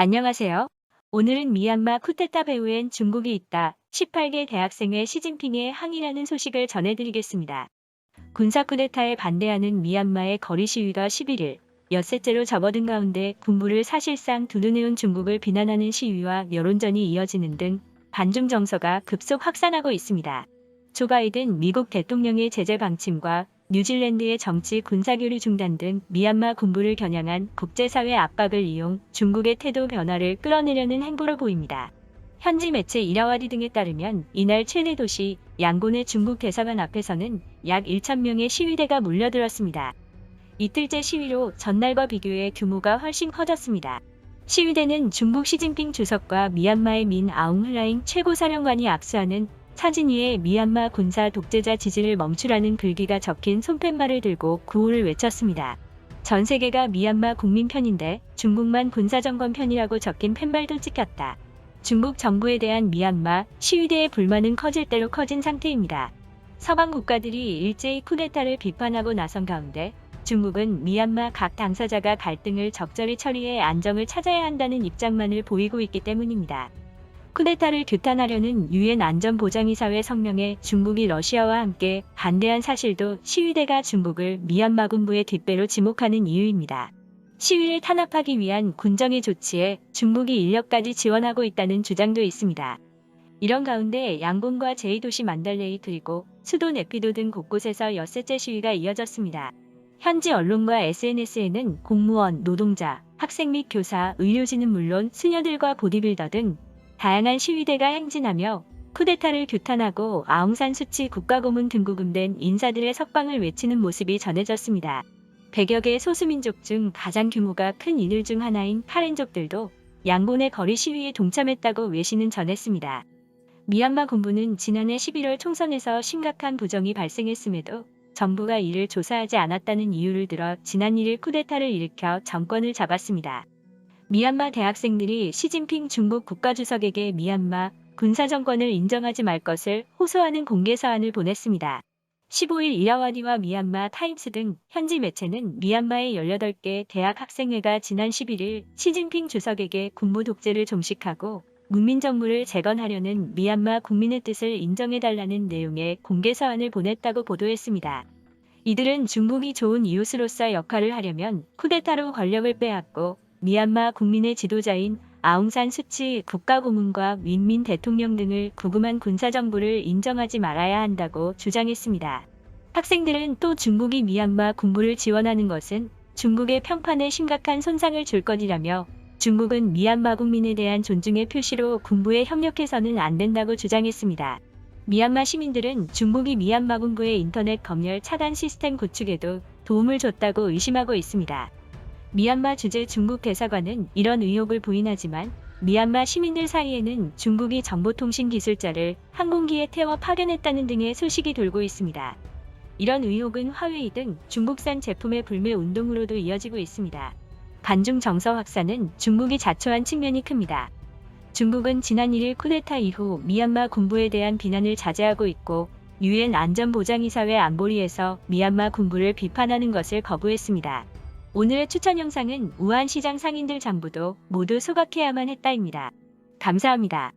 안녕하세요. 오늘은 미얀마 쿠데타 배후엔 중국이 있다. 18개 대학생의 시진핑에 항의라는 소식을 전해드리겠습니다. 군사 쿠데타에 반대하는 미얀마의 거리 시위가 11일 엿새째로 접어든 가운데 군부를 사실상 두둔해온 중국을 비난하는 시위와 여론전이 이어지는 등 반중 정서가 급속 확산하고 있습니다. 조 바이든 미국 대통령의 제재 방침과 뉴질랜드의 정치 군사교류 중단 등 미얀마 군부를 겨냥한 국제사회 압박을 이용 중국의 태도 변화를 끌어내려는 행보로 보입니다. 현지 매체 이라와디 등에 따르면 이날 최대 도시 양곤의 중국 대사관 앞에서는 약 1,000명의 시위대가 몰려들었습니다. 이틀째 시위로 전날과 비교해 규모가 훨씬 커졌습니다. 시위대는 중국 시진핑 주석과 미얀마의 민 아웅 흘라잉 최고사령관이 악수하는 사진 위에 미얀마 군사 독재자 지지를 멈추라는 글귀가 적힌 손팻말을 들고 구호를 외쳤습니다. 전 세계가 미얀마 국민 편인데 중국만 군사정권 편이라고 적힌 팻말도 찍혔다. 중국 정부에 대한 미얀마 시위대의 불만은 커질 대로 커진 상태입니다. 서방 국가들이 일제히 쿠데타를 비판하고 나선 가운데 중국은 미얀마 각 당사자가 갈등을 적절히 처리해 안정을 찾아야 한다는 입장만을 보이고 있기 때문입니다. 쿠데타를 규탄하려는 유엔 안전보장이사회 성명에 중국이 러시아와 함께 반대한 사실도 시위대가 중국을 미얀마 군부의 뒷배로 지목하는 이유입니다. 시위를 탄압하기 위한 군정의 조치에 중국이 인력까지 지원하고 있다는 주장도 있습니다. 이런 가운데 양곤과 제2도시 만달레이 그리고 수도 네피도 등 곳곳에서 엿새째 시위가 이어졌습니다. 현지 언론과 SNS에는 공무원, 노동자, 학생 및 교사, 의료진은 물론 수녀들과 보디빌더 등 다양한 시위대가 행진하며 쿠데타를 규탄하고 아웅산 수치 국가고문 등구금된 인사들의 석방을 외치는 모습이 전해졌습니다. 100여 개 소수민족 중 가장 규모가 큰 이들 중 하나인 카렌족들도 양곤의 거리 시위에 동참했다고 외신은 전했습니다. 미얀마 군부는 지난해 11월 총선에서 심각한 부정이 발생했음에도 정부가 이를 조사하지 않았다는 이유를 들어 지난 1일 쿠데타를 일으켜 정권을 잡았습니다. 미얀마 대학생들이 시진핑 중국 국가주석에게 미얀마 군사정권을 인정하지 말 것을 호소하는 공개서한을 보냈습니다. 15일 이라와디와 미얀마 타임스 등 현지 매체는 미얀마의 18개 대학 학생회가 지난 11일 시진핑 주석에게 군부 독재를 종식하고 문민정부를 재건하려는 미얀마 국민의 뜻을 인정해달라는 내용의 공개서한을 보냈다고 보도했습니다. 이들은 중국이 좋은 이웃으로서 역할을 하려면 쿠데타로 권력을 빼앗고 미얀마 국민의 지도자인 아웅산 수치 국가고문과 윈민 대통령 등을 구금한 군사정부를 인정하지 말아야 한다고 주장했습니다. 학생들은 또 중국이 미얀마 군부를 지원하는 것은 중국의 평판에 심각한 손상을 줄 것이라며 중국은 미얀마 국민에 대한 존중의 표시로 군부에 협력해서는 안 된다고 주장했습니다. 미얀마 시민들은 중국이 미얀마 군부의 인터넷 검열 차단 시스템 구축에도 도움을 줬다고 의심하고 있습니다. 미얀마 주재 중국 대사관은 이런 의혹을 부인하지만 미얀마 시민들 사이에는 중국이 정보통신 기술자를 항공기에 태워 파견했다는 등의 소식이 돌고 있습니다. 이런 의혹은 화웨이 등 중국산 제품의 불매 운동으로도 이어지고 있습니다. 반중 정서 확산은 중국이 자초한 측면이 큽니다. 중국은 지난 1일 쿠데타 이후 미얀마 군부에 대한 비난을 자제하고 있고 유엔 안전보장이사회 안보리에서 미얀마 군부를 비판하는 것을 거부했습니다. 오늘의 추천 영상은 우한시장 상인들 장부도 모두 소각해야만 했다입니다. 감사합니다.